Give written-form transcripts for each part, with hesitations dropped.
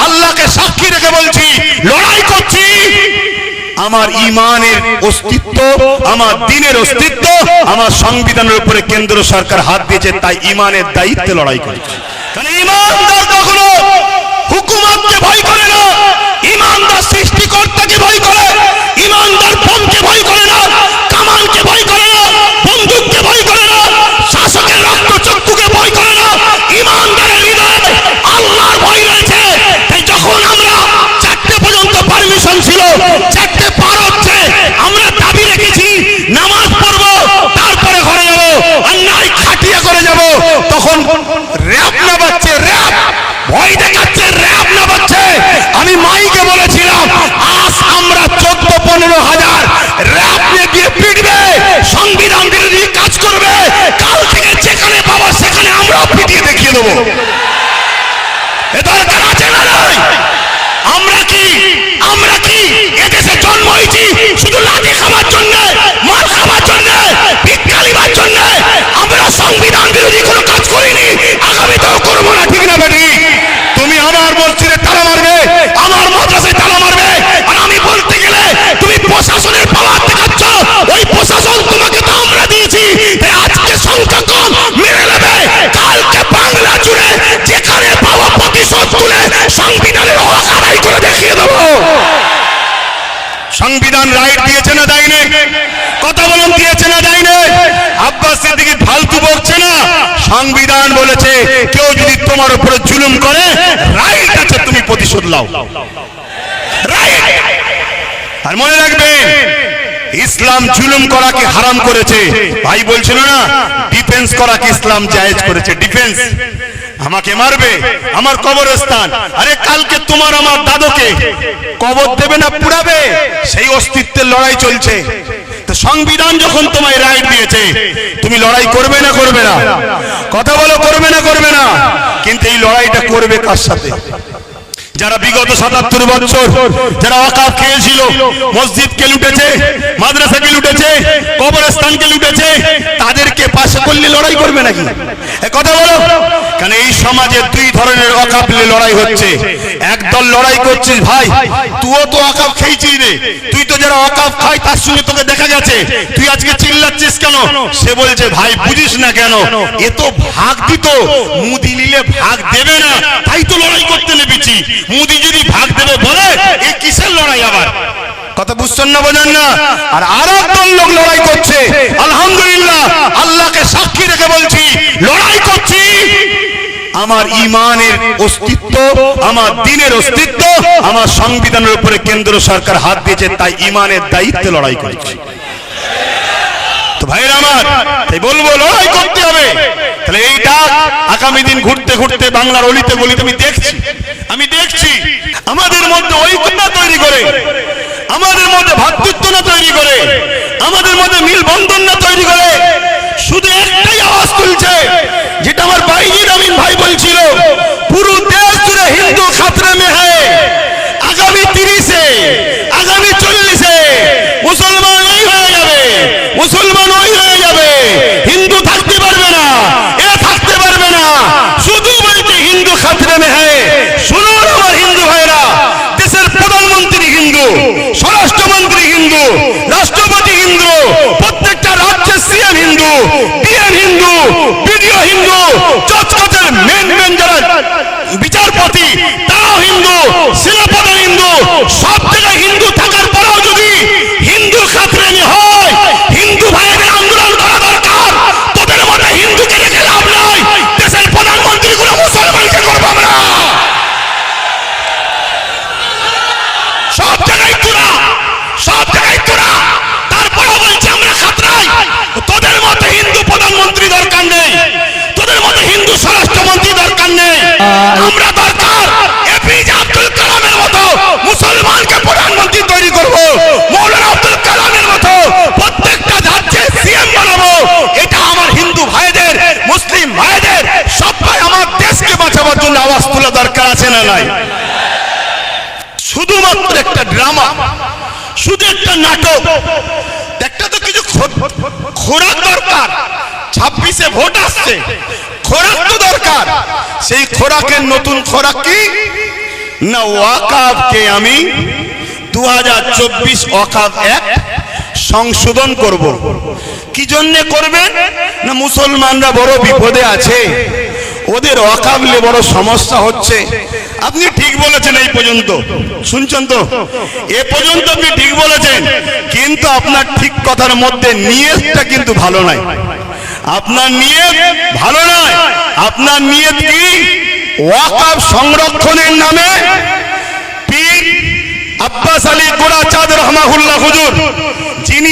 আল্লাহকে সাক্ষী রেখে বলছি, লড়াই করছি। আমার ঈমানের অস্তিত্ব, আমার দ্বীনের অস্তিত্ব, আমার সংবিধানের উপরে কেন্দ্র সরকার হাত দিয়েছে, তাই ঈমানের দায়িত্বে লড়াই করছি। কারণ ঈমানদার কখনো হুকুমতকে ভয় করে না, ঈমানদার সৃষ্টিকর্তাকে ভয় করে, ঈমানদার বোমকে ভয় করে না, কামানকে ভয় করে না, বন্দুককে ভয় করে না, শাসকের রক্তচক্ষুকে ভয় করে না। ঈমানদারের হৃদয়ে আল্লাহর ভয় রয়েছে। তাই যখন আমরা 4টে পর্যন্ত পারমিশন ছিল, 4টে পার হচ্ছে, আমরা দাবি রেখেছি নামাজ পড়বো, তারপরে ঘরে যাবো, অন্যায় খাটিয়ে করে যাব, তখন র‍্যাব না বাজছে, র‍্যাব ভয় দেখাচ্ছে, র‍্যাব না বাজছে। আমি মাইকে বলেছিলাম, আজ আমরা 14-15 হাজার র‍্যাব নিয়ে গিয়ে পিটবে, সংবিধান বিরোধী কাজ করবে, কাল থেকে যেখানে পাবো সেখানে আমরাও পিটিয়ে দেখিয়ে দেবো। এ দরকার আছে না নাই? আমরা কি এদেশে জন্ম হয়েছি শুধু লাঠি খাবার জন্য, মার খাবার জন্য, ভিক্ষা নিবার জন্য? আমরা সংবিধান বিরোধী কোনো কাজ করিনি, আগামীতেও করবো না, ঠিক না বেটি? তুমি আমার মসজিদে তালা মারবে, আমার মাদ্রাসায় তালা মারবে, আর আমি বলতে গেলে তুমি প্রশাসনের পাওয়ার দেখাচ্ছ। ওই প্রশাসন তোমাকে তো আমরা দিয়েছি, তাই আজকে সংখ্যা কম মেরে নেবে, কালকে বাংলা জুড়ে যেখানে পাওয়া প্রতিশোধ তুলে সংবিধানের হক আদায় করে দেখিয়ে দেবো। সংবিধান রাইট দিয়েছে না দেয়নি? কথা বলুন, দিয়েছে না দেয়নি? আব্বাস সিদ্দিকী ফালতু বকছে না। সংবিধান বলেছে কেউ যদি তোমার উপরে জুলুম করে, রাইট আছে তুমি প্রতিশোধ নাও, রাইট। আর মনে রাখবেন, ইসলাম জুলুম করাকে হারাম করেছে। ভাই বলছিল না, ডিফেন্স করাকে ইসলাম জায়েজ করেছে। ডিফেন্স, আমাকে মারবে, আমার কবরস্থান, আরে কালকে তোমার আমার দাদুকে কবর দেবে না পুড়াবে, সেই অস্তিত্বের লড়াই চলছে। তো সংবিধান যখন তোমায় রাইট দিয়েছে, তুমি লড়াই করবে না করবে না? কথা বলো, করবে না করবে না? কিন্তু এই লড়াইটা করবে কার সাথে? যারা বিগত 77 বছর যারা ওয়াকফ খেয়েছিল, মসজিদকে লুটেছে, মাদ্রাসাকে লুটেছে, কবরস্থানকে লুটেছে, তাদেরকে পাশে করলে লড়াই করবে নাকি? কথা বলো। কারণ এই সমাজে দুই ধরনের ওয়াকফ নিয়ে লড়াই হচ্ছে। একদল লড়াই করছিস, ভাই তুইও তো ওয়াকফ খেয়েছিস রে, তুই তো যারা ওয়াকফ খায় তার সঙ্গে তোকে দেখা গেছে, তুই আজকে চিল্লাচ্ছিস কেন? সে বলছে, ভাই বুঝিস না কেন, এ তো ভাগ দিত, মুদি নিলে ভাগ দেবে না, তাই তো লড়াই করতে নেমেছি। মুদি যদি ভাগ দেবে বলে, এ কিসের লড়াই আবার? কথা বুঝছেন না, বোঝেন না? আর আরেকজন লোক লড়াই করছে, আলহামদুলিল্লাহ, আল্লাহকে সাক্ষী রেখে বলছি, লড়াই করছি। আমার ঈমানের অস্তিত্ব, আমার দ্বীনের অস্তিত্ব, আমার সংবিধানের উপরে কেন্দ্র সরকার হাত দিয়েছে, তাই ঈমানের দায়িত্বে লড়াই করছি। তো ভাইরা আমার, তাই বলবো লড়াই করতে হবে। তাহলে এইটা আগামী দিন ঘুরতে ঘুরতে বাংলার অলিতে গলিতে আমি দেখছি আমাদের মধ্যে ঐক্য না তৈরি করে, আমাদের মধ্যে ভ্রাতৃত্ব না তৈরি করে, আমাদের মধ্যে মিলবন্ধন না তৈরি করে, শুধু একটাই আওয়াজ তুলছে, যেটা আমার বাইজিদ আমিন ভাই বলছিল, পুরো দেশ জুড়ে হিন্দু খাতরে মে হ্যায়। আগামী 30-এ, আগামী 40-এ মুসলমান ওই হয়ে যাবে, মুসলমান ওই হয়ে যাবে, হিন্দু থাকতে পারবে না, এ থাকতে পারবে না। শুধু বলতে হিন্দু খাতরে মে হ্যায়। শুনুন আমার হিন্দু ভাইরা, দেশের প্রধানমন্ত্রী হিন্দু, স্বরাষ্ট্রমন্ত্রী হিন্দু, রাষ্ট্রপতি হিন্দু, প্রত্যেকটা রাজ্যের সিএম হিন্দু, ডিএম হিন্দু, বিডিও হিন্দু, জজকোর্টের মেন যারা বিচারপতি তারাও হিন্দু, সেনাপ্রধান হিন্দু, সব জায়গায় হিন্দু থাকার পরেও যদি হিন্দু খাতরে হয়, হিন্দু ভাইদের আন্দোলন করা দরকার। তোদের মধ্যে হিন্দুকে রেখে লাভ নাই, দেশের প্রধানমন্ত্রী গুলো মুসলমানকে করবো আমরা। সব জায়গায় তোরা, সব জায়গায় তোরা, তারপরেও বলছে আমরা খাতরাই। তোদের মধ্যে হিন্দু প্রধানমন্ত্রী দরকার নেই, তোদের মধ্যে হিন্দু স্বরাষ্ট্রমন্ত্রী দরকার নেই, আমরা দরকার এপিজে আব্দুল কালামের মতো মুসলমানকে প্রধানমন্ত্রী তৈরি করব, মৌলানা আব্দুল কালামের মতো প্রত্যেকটা রাজ্যে সিএম বানাবো। এটা আমার হিন্দু ভাইদের, মুসলিম ভাইদের, সবাই আমার দেশকে বাঁচাবার জন্য আওয়াজ তোলা দরকার আছে না নাই? শুধুমাত্র একটা ড্রামা, শুধু একটা নাটক, একটা তো কিছু খোরাক দরকার। 26-এ ভোট আসছে, খোরাক তো দরকার। সেই খোরাকের নতুন খোরাক কি? না ওয়াকাফকে আমি 2024 ওয়াকাফ অ্যাক্ট সংশোধন করব। কি জন্য করবেন? না মুসলমানরা বড় বিপদে আছে, ওদের ওয়াকাফ নিয়ে বড় সমস্যা হচ্ছে। আপনি ঠিক বলেছেন, এই পর্যন্ত শুনছেন তো, এ পর্যন্ত আপনি ঠিক বলেছেন, কিন্তু আপনার ঠিক কথার মধ্যে নিয়তটা কিন্তু ভালো নয়। আপনার নিয়ত ভালো নয়। আপনার নিয়ত কি? ওয়াকাফ সংরক্ষণের নামে পীর আব্বাস আলী গোরাচাঁদ রহমাহুল্লাহ হুজুর, যিনি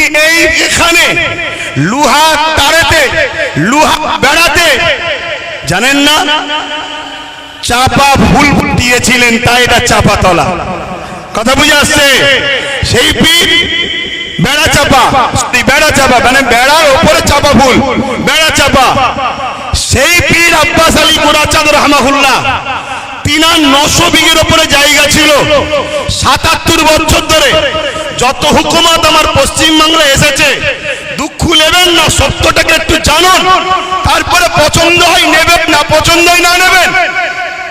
এখানে লোহা তারেতে, লোহা বেড়াতে জানেন না চাপা ফুল দিয়েছিলেন, তাই এটা চাপা তলা। কথা বুঝে আসছে? সেই পীর বেড়া চাপা, বেড়া চাপা মানে বেড়ার উপরে চাপা ফুল, বেড়া চাপা। সেই পীর আব্বাস আলী গোরাচাঁদ রহমাহুল্লাহ, তিনার 900 বিঘের উপরে জায়গা ছিল। 77 বছর ধরে যত হুকুমত আমার পশ্চিমবাংলায় এসেছে, দুঃখ নেবেন না, সত্যটাকে একটু জানুন, তারপরে পছন্দ হয় নেবেন, না পছন্দ হয় না নেবেন।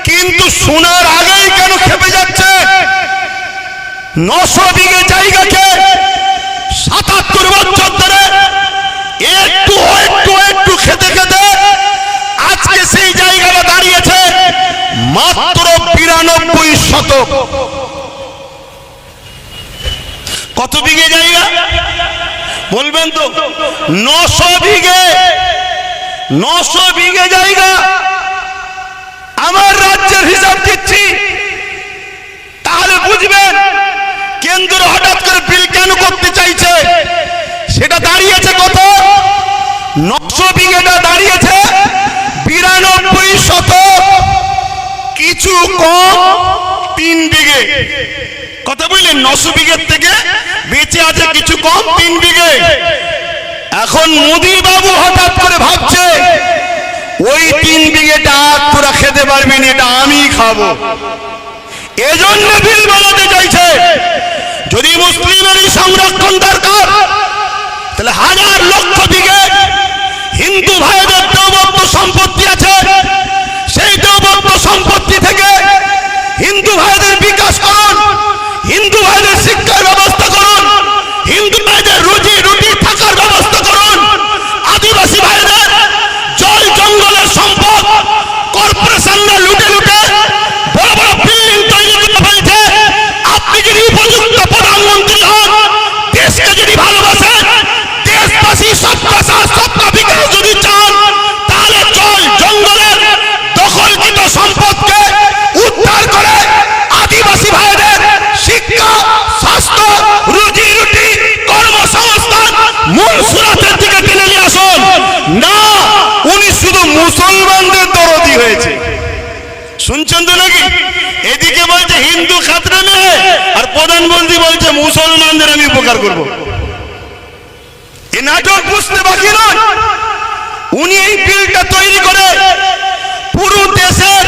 কিন্তু শোনার আগেই কেন খেপে যাচ্ছে? 900 বিঘে জায়গাকে 77 বছর ধরে একটু একটু একটু খেতে খেতে আজকে সেই জায়গাটা দাঁড়িয়েছে মাত্র 92 শতক। কত বিঘে জায়গা বলবেন তো? 900 বিঘে। 900 বিঘে জায়গা আমার রাজ্যের হিসাব দিচ্ছি, তাহলে বুঝবেন কেন্দ্র হঠাৎ করে বিল কেন করতে চাইছে। সেটা দাঁড়িয়েছে কত? 900 বিঘেটা দাঁড়িয়েছে 92 শতক, কিছু কম 3 বিঘে। কথা বললেন? 900 বিঘের থেকে বেঁচে আছে কিছু কম 3 বিঘে। এখন মোদি বাবু হঠাৎ করে ভাবছে ওই 3 বিঘেটা তোরা খেতে পারবি না, এটা আমি খাবো। এজন্য বিল বানাতে চাইছে। যদি মুসলিমেরই সংরক্ষণ দরকার, তাহলে হাজার লক্ষ বিঘে হিন্দু ভাইদের দেওবন্দ সম্পত্তি আছে, সেই দেওবন্দ সম্পত্তি থেকে হিন্দু ভাইদের বিকাশ করুন, হিন্দু ভাইদের শিক্ষার ব্যবস্থা করুন, হিন্দু ভাইদের রুজি রুটি থাকার ব্যবস্থা করুন। আদিবাসী ভাইদের জল জঙ্গলের সম্পদ কর্পোরেশনরা লুটে লুটে বড় বড় বিল্ডিং তৈরি করে ফেলছে। আপনি যদি উপযুক্ত প্রধানমন্ত্রী হন, দেশকে যদি ভালোবাসেন, দেশবাসী সবকা সাথ সবকা বিকাশ যদি চান, তাহলে জল জঙ্গলের দখলকৃত সম্পদকে উদ্ধার করে আদিবাসী ভাইদের শিক্ষা, স্বাস্থ্য, রুজি রুটি, কর্মসংস্থান মূল সুরাতের দিকে টেনে নিয়ে আসুন। না, উনি শুধু মুসলমানদের দরদি হয়েছে। শুনছেন তো নাকি? এদিকে বলছে হিন্দু খাতরে নেই, আর প্রধানমন্ত্রী বলছে মুসলমানদের আমি উপকার করব। এই নাটক বুঝতে বাকি নয়। উনি এই বিলটা তৈরি করে পুরো দেশের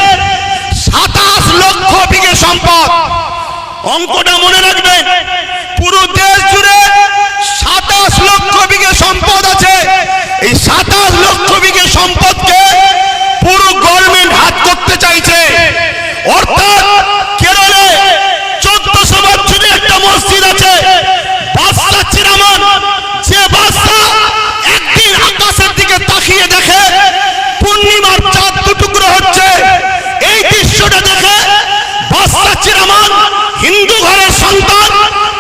27 লক্ষ বিঘে সম্পদ, অঙ্কটা মনে রাখবেন, পুরো দেশ জুড়ে 27 লক্ষ বিঘে সম্পদ আছে। এই 27 লক্ষ বিঘে সম্পদকে পুরো গভর্নমেন্ট হাত করতে চাইছে। অর্থাৎ কেরলে 1400 বছরে একটা মসজিদ আছে, বাদশা চিরামান, যে বাদশা একদিন আকাশের দিকে তাকিয়ে দেখে পূর্ণিমার চাঁদ দুটুকরো হচ্ছে, এই দৃশ্যটা দেখে বাদশা চিরামান হিন্দু ঘরের সন্তান,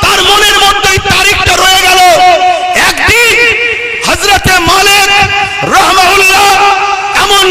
তার মনের মধ্যে তারিখটা রয়ে গেল। একদিন হযরতে মালিক রহমাহুল্লাহ এমন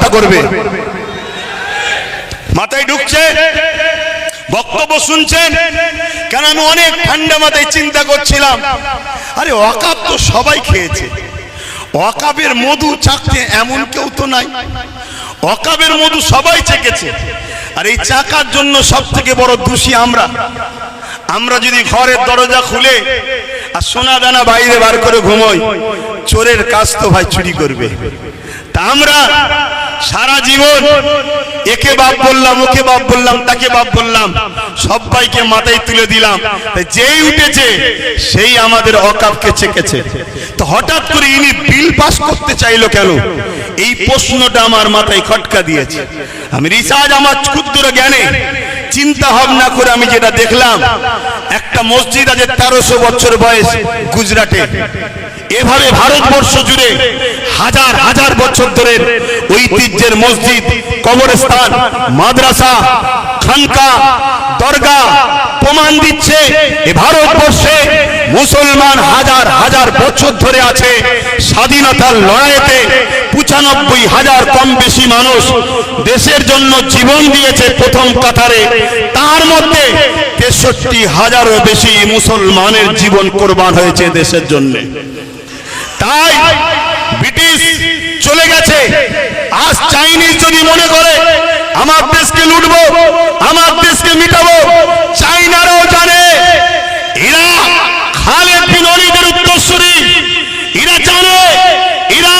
রক্ষা করবে? মাথায় ঢুকছে? বক্তব্য শুনছেন? কেন আমি অনেক ঠান্ডা মাথায় চিন্তা করছিলাম, আরে ওয়াকাফ তো সবাই খেয়েছে, ওয়াকাফের মধু চাকতে এমন কেউ তো নাই। ওয়াকাফের মধু সবাই চেকেছে, আর এই চাকার জন্য সব থেকে বড় দোষী আমরা। আমরা যদি ঘরের দরজা খুলে আর সোনা দানা বাইরে বার করে ঘুমোই, চোরের কাজ তো ভাই চুরি করবে। তা আমরা সারা জীবন একে বাপ বললাম, ওকে বাপ বললাম, তাকে বাপ বললাম, সবাইকে মাথায় তুলে দিলাম, যেই উঠেছে সেই আমাদের ওয়াকাফকে চেকেছে। তো হঠাৎ করে ইনি বিল পাস করতে চাইলো কেন? এই প্রশ্নটা আমার মাথায় খটকা দিয়েছে। আমি রিসার্চ, আমার ক্ষুদ্র জ্ঞানে চিন্তা ভাবনা করে আমি যেটা দেখলাম, একটা মসজিদ আছে 1300 বছর বয়স গুজরাটে। এভাবে ভারতবর্ষ জুড়ে হাজার হাজার বছর ধরে ঐতিহ্যের মসজিদ, কবরস্থান, মাদ্রাসা, খানকা, দরগা প্রমাণ দিচ্ছে এ ভারতবর্ষে মুসলমান হাজার হাজার বছর ধরে আছে। স্বাধীনতার লড়াইতে 95,000 কম বেশি মানুষ দেশের জন্য জীবন দিয়েছে প্রথম কাতারে, তার মধ্যে 63,000-এরও বেশি মুসলমানের জীবন কোরবান হয়েছে দেশের জন্য। তাই ব্রিটিশ চলে গেছে, আজ চাইনিজ যদি মনে করে আমার দেশকে লুটবো, আমার দেশকে মিটাবো, চাইনারাও জানে এরা খালেদ বিন ওয়ালিদের উত্তরসূরি, এরা জানে এরা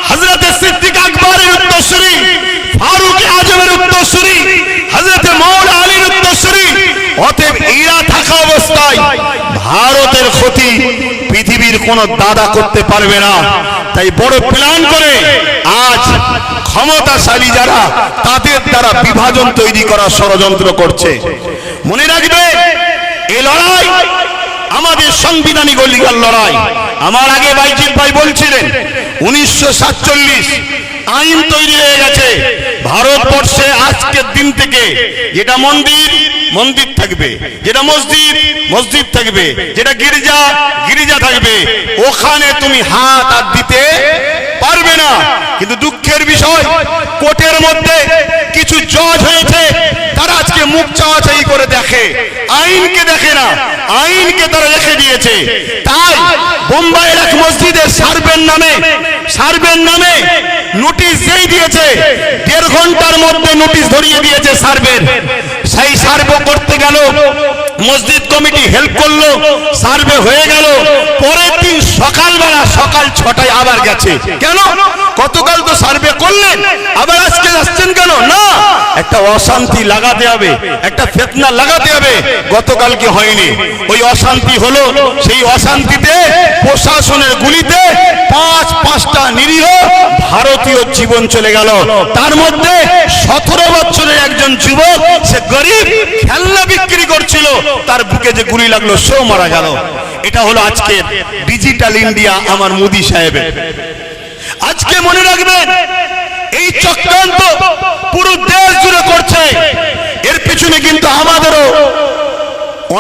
হযরত সিদ্দিক আকবরের উত্তরসূরি, ফারুক আজমের উত্তরসূরি, হযরত মাওলানা আলীর উত্তরসূরি। অতএব এরা থাকা অবস্থায় ভারতের ক্ষতি পৃথিবীর কোন দাদা করতে পারবে না। তাই বড় প্ল্যান করে আজ ক্ষমতাশালী যারা, তাদের দ্বারা বিভাজন তৈরি করার ষড়যন্ত্র করছে। মনে রাখবে, এই লড়াই আমাদের সাংবিধানিক অধিকার লড়াই। আমার আগে বাইজিৎ ভাই বলছিলেন 1947 আইন তৈরি হয়ে গেছে ভারতবর্ষে। আজকের দিন থেকে যেটা মন্দির মন্দির থাকবে, যেটা মসজিদ মসজিদ থাকবে, যেটা গির্জা গির্জা থাকবে, ওখানে তুমি হাত আর দিতে পারবে না। কিন্তু দুঃখের বিষয়, কোর্টের মধ্যে কিছু জজ হয়েছে, তারা আজকে মুখ চাওয়াচাই করে দেখে, আইনকে দেখে না, আইনকে তারা রেখে দিয়েছে। তাই বোম্বাইয়ের এক মসজিদে সার্ভের নামে নোটিশ যেই দিয়েছে, 1.5 ঘন্টার মধ্যে নোটিশ ধরিয়ে দিয়েছে সার্ভের। সেই সার্ভে করতে গেল, মসজিদ কমিটি হেল্প করলো, সার্ভে হয়ে গেল। পরের দিন সকালবেলা সকাল 6টায় আবার গেছে। কেন? গতকাল তো সার্ভে করলেন, আবার আজকে আসছেন কেন? না, একটা অশান্তি লাগাতে হবে, একটা ফিতনা লাগাতে হবে। গতকালকে হয়নি, ওই অশান্তি হলো। সেই অশান্তিতে প্রশাসনের গুলিতে 5টা নিরীহ ভারতীয় জীবন চলে গেল। তার মধ্যে 17 বছরের একজন যুবক, সে গরিব, খেলনা বিক্রি করছিল, তার বুকে যে গুলি লাগলো সেও মারা গেল। এটা হলো আজকে ডিজিটাল ইন্ডিয়া আমার মোদি সাহেবের। আজকে মনে রাখবেন, এই চক্রান্ত পুরো দেশ জুড়ে করছে, এর পিছনে কিন্তু আমাদেরও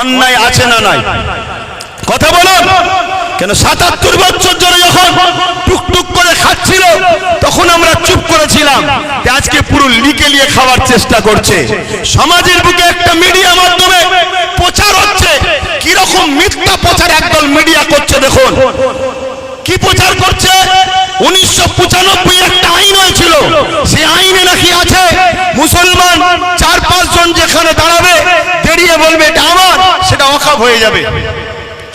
অন্যায় আছে না নাই? কথা বলুন। কেন 77 বছর ধরে যখন টুকটুক করে খাচ্ছিল, তখন আমরা চুপ করেছিলাম। আজকে পুরো লিকে লিয়ে খাওয়ার চেষ্টা করছে। সমাজের বুকে একটা মিডিয়া মাধ্যমে প্রচার হচ্ছে, কিরকম মিথ্যা প্রচার একদল মিডিয়া করছে। দেখুন কি প্রচার করছে। 1995 একটা আইন হয়েছিল, সেই আইনে নাকি আছে মুসলমান 4-5 জন যেখানে দাঁড়াবে, দাঁড়িয়ে বলবে এটা আমার, সেটা ওয়াকফ হয়ে যাবে।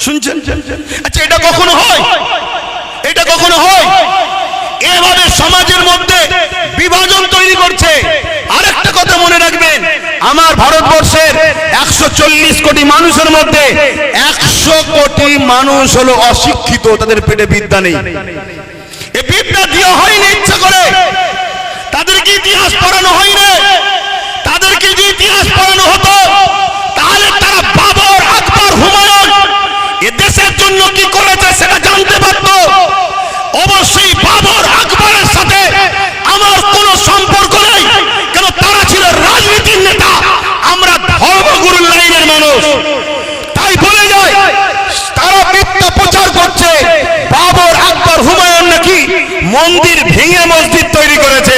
শুনছেন? আচ্ছা, এটা কখনো হয়? এটা কখনো হয়? এভাবে সমাজের মধ্যে বিভাজন তৈরি করছে। আরেকটা কথা মনে রাখবেন, আমার ভারতবর্ষের 140 কোটি মানুষের মধ্যে 100 কোটি মানুষ হলো অশিক্ষিত, তাদের পেটে বিদ্যা নেই। এই বিদ্যা দেওয়া হয়নি ইচ্ছা করে, তাদেরকে ইতিহাস পড়ানো হয়নি। তাদেরকে যদি ইতিহাস পড়ানো হতো, তাহলে তারা বাবর, আকবর, হুমায়ুন এ দেশের জন্য কি করেছে সেটা জানতে পারত। অবশ্যই বাবর, আকবরের সাথে আমার কোনো সম্পর্ক নেই, কেন তারা ছিল রাজনীতির নেতা, আমরা ধর্মগুরুর লাইনের মানুষ। তাই বলে যায়, তারা মিথ্যা প্রচার করছে বাবর, আকবর, হুমায়ুন নাকি মন্দির ভেঙে মসজিদ তৈরি করেছে।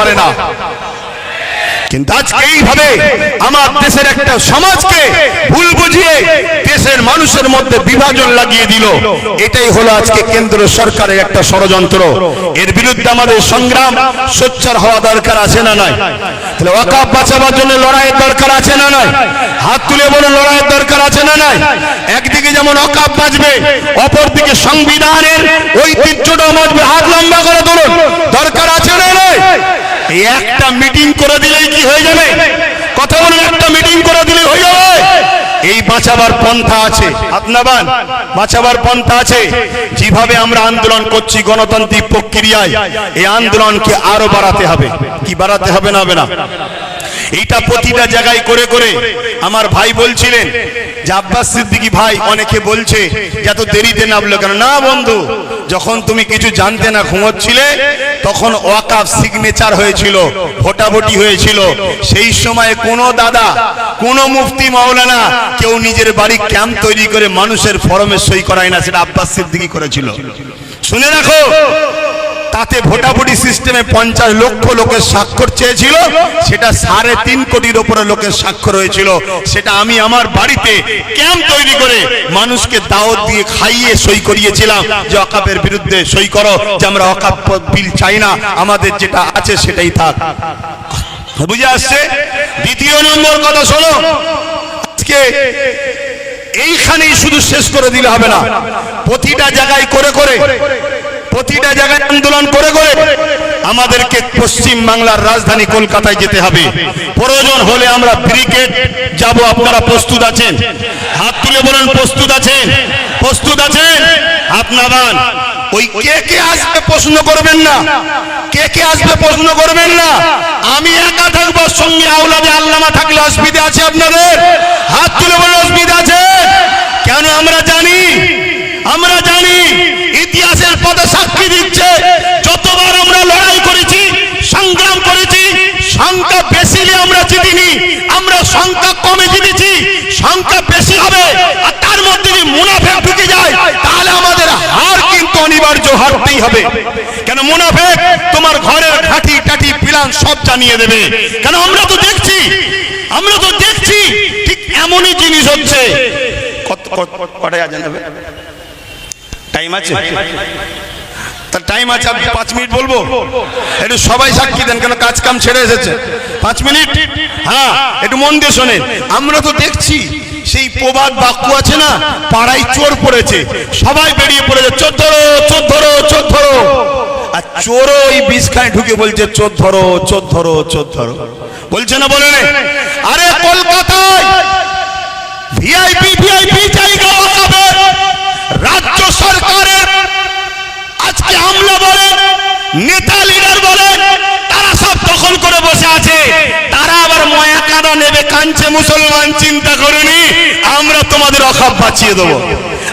পারে না। কিন্তু আজকে এইভাবে আমার দেশের একটা সমাজকে ভুল বুঝিয়ে দেশের মানুষের মধ্যে বিভাজন লাগিয়ে দিল। এটাই হলো আজকে কেন্দ্র সরকারের একটা ষড়যন্ত্র। এর বিরুদ্ধে আমাদের সংগ্রাম সোচ্চার হওয়া দরকার আছে না নাই? তাহলে ওয়াকফ বাঁচাবার জন্য লড়াইয়ের দরকার আছে না নাই? হাত তুলে বলুন, লড়াইয়ের দরকার আছে না নাই? একদিকে যেমন ওয়াকফ বাঁচবে, অপরদিকে সংবিধানের ঐতিহ্যটাও বাঁচবে। হাত লম্বা করে তুলুন, দরকার আছে না নাই? এই একটা মিটিং করে দিলেই কি হয়ে যাবে? কথা বলুন, একটা মিটিং করে দিলেই হয়ে যাবে? এই বাঁচাবার পন্থা আছে, আপনার বাঁচাবার পন্থা আছে। যেভাবে আমরা আন্দোলন করছি গণতান্ত্রিক প্রক্রিয়ায়, এই আন্দোলনকে আরো বাড়াতে হবে। কি বাড়াতে হবে না হবে না? এইটা প্রতিটা জায়গায় করে করে আমার ভাই বলছিলেন যে আব্বাস সিদ্দিকী ভাই, অনেকে বলছে যে এত দেরিতে নামলো কেন? না বন্ধু, যখন তুমি কিছু জানতে না ঘুমোচ্ছিলে তখন ওয়াকফ সিগনেচার হয়েছিল, ভোটাভুটি হয়েছিল। সেই সময় কোনো দাদা, কোনো মুফতি মাওলানা কেউ নিজের বাড়ি ক্যাম্প তৈরি করে মানুষের ফরমে সই করায় না, সেটা আব্বাস সিদ্দিকী করেছিল। শুনে রাখো, তাতে ভোটাভুটি সিস্টেমে 50 লক্ষ লোকের স্বাক্ষর চেয়েছিল, সেটা 3.5 কোটির উপরে লোকের স্বাক্ষর হয়েছিল। সেটা আমি আমার বাড়িতে ক্যাম্প তৈরি করে মানুষকে দাওয়াত দিয়ে খাইয়ে সই করিয়েছিলাম যে ওয়াকফের বিরুদ্ধে সই করো, যে আমরা ওয়াকফ বিল চাই না, আমাদের যেটা আছে সেটাই থাক। বুঝে আসছে? দ্বিতীয় নম্বর কথা শোনো, আজকে এইখানেই শুধু শেষ করে দিলে হবে না, প্রতিটা জায়গায় করে করে, প্রতিটা জায়গায় আন্দোলন করে করে আমাদেরকে পশ্চিম বাংলার রাজধানী কলকাতায় যেতে হবে। প্রয়োজন হলে আমরা ব্রিগেড যাব। আপনারা প্রস্তুত আছেন? হাত তুলে বলেন, প্রস্তুত আছেন? প্রস্তুত আছেন? আপনারা ওই কে কে আসবে প্রশ্ন করবেন না, কে কে আসবে প্রশ্ন করবেন না। আমি একা থাকবো, সঙ্গে আওলাদে আল্লামা থাকলে অসুবিধা আছে আপনাদের? হাত তুলে বলেন, অসুবিধা আছে? কেন? আমরা জানি, আমরা জানি, ইতিহাসের পথে সাক্ষী দিচ্ছে, যতবার আমরা লড়াই করেছি, সংগ্রাম করেছি, সংখ্যা বেশি নিয়ে আমরা জিতিনি, আমরা সংখ্যা কমে জিতেছি। সংখ্যা বেশি হবে আর তার মধ্যে যদি মুনাফেক ঢুকে যায় তাহলে আমাদের হার কিন্তু অনিবার্য, হারতেই হবে। কেন? মুনাফেক তোমার ঘরের ঘাটি টাটি প্ল্যান সব জানিয়ে দেবে। কেন? আমরা তো দেখছি, আমরা তো দেখছি ঠিক এমনই জিনিস হচ্ছে। কটায় আজান হবে? টাইম আছে? তার টাইম আছে, আপনি 5 মিনিট বলবো? একটু সবাই সাক্ষী দেন, কেন কাজ কাম ছেড়ে এসেছে। 5 মিনিট, হ্যাঁ, একটু মন দিয়ে শোনেন। আমরা তো দেখছি সেই প্রবাদ বাক্য আছে না, পাড়ায় চোর পড়েছে, সবাই বেরিয়ে পড়েছে, চোর ধরো, চোর ধরো, চোর ধরো। আর চোরও ওই বিষখানে ঢুকে বলছে চোর ধরো, চোর ধরো, চোর ধরো। বলছে না? বলে আরে কলকাতায় ভিআইপি ভিআইপি জায়গা ওয়াকফে রাজ্য সরকারের আজকে আমলা বলেন, নেতা লিডার বলেন, তারা সব দখল করে বসে আছে। তারা আবার ময়া কাদা নেবে, কাঞ্চে মুসলমান চিন্তা করেনি আমরা তোমাদের ওয়াকফ বাঁচিয়ে দেবো।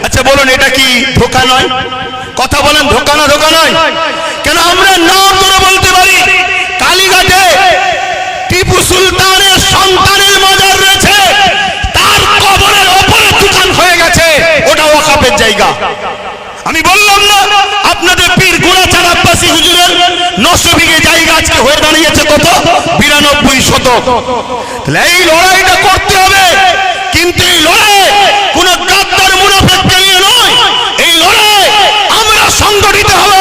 আচ্ছা বলুন, এটা কি ধোঁকা নয়? কথা বলেন, ধোঁকা না? ধোঁকা নয়? কেন? আমরা নাম ধরে বলতে পারি, কালীঘাটে টিপু সুলতানের সন্তানের মাজার রয়েছে, তার কবরের ওপরে দোকান হয়ে গেছে, ওটা ওয়াকফের জায়গা। আমি বললাম না আপনাদের পীর গোড়াচাঁদ আব্বাসী হুজুরের 900 বিঘে জায়গা আজকে হয়ে দাঁড়িয়েছে কত? 92 শতক। তাহলে এই লড়াইটা করতে হবে, কিন্তু এই লড়াই কোন গাদ্দার মুনাফিককে নিয়ে নয়। এই লড়াই আমরা সংগঠিত হব,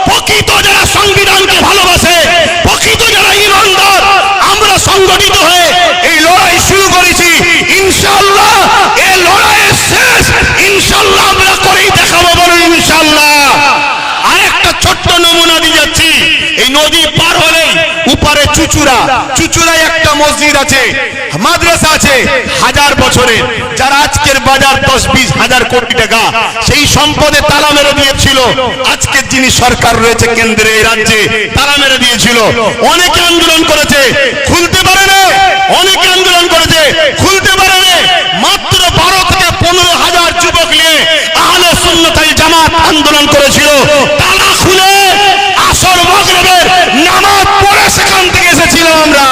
প্রকৃত যারা সংবিধানকে ভালোবাসে, প্রকৃত যারা ইমানদার, আমরা সংগঠিত হয়ে এই লড়াই শুরু করেছি। ইনশাআল্লাহ এই লড়াইয়ের শেষ ইনশাআল্লাহ আমরা করেই দেখাবো। বলুন ইনশাআল্লাহ। আরেকটা ছোট্ট নমুনা দিয়ে যাচ্ছি। এই নদী পার হলেই উপরে চুচুড়া, চুচুড়ায় একটা মসজিদ আছে, মাদ্রাসা আছে 1000 বছরের, যারা আজকের বাজার 10-20 হাজার কোটি টাকা, সেই সম্পদে তালা মেরে দিয়েছিল আজকের যিনি সরকার রয়েছে কেন্দ্রে, এই রাজ্যে তালা মেরে দিয়েছিল। অনেকে আন্দোলন করেছে, খুলতে পারে না। অনেকে আন্দোলন করেছে, খুলতে পারে না। মাত্র 12 থেকে 15 হাজার যুবক নিয়ে আহলে সুন্নাত ওয়াল জামাত আন্দোলন করেছিল। তালা খুলে আসর মাগরিবের নামাজ পড়ে সেখান থেকে এসেছিলাম আমরা।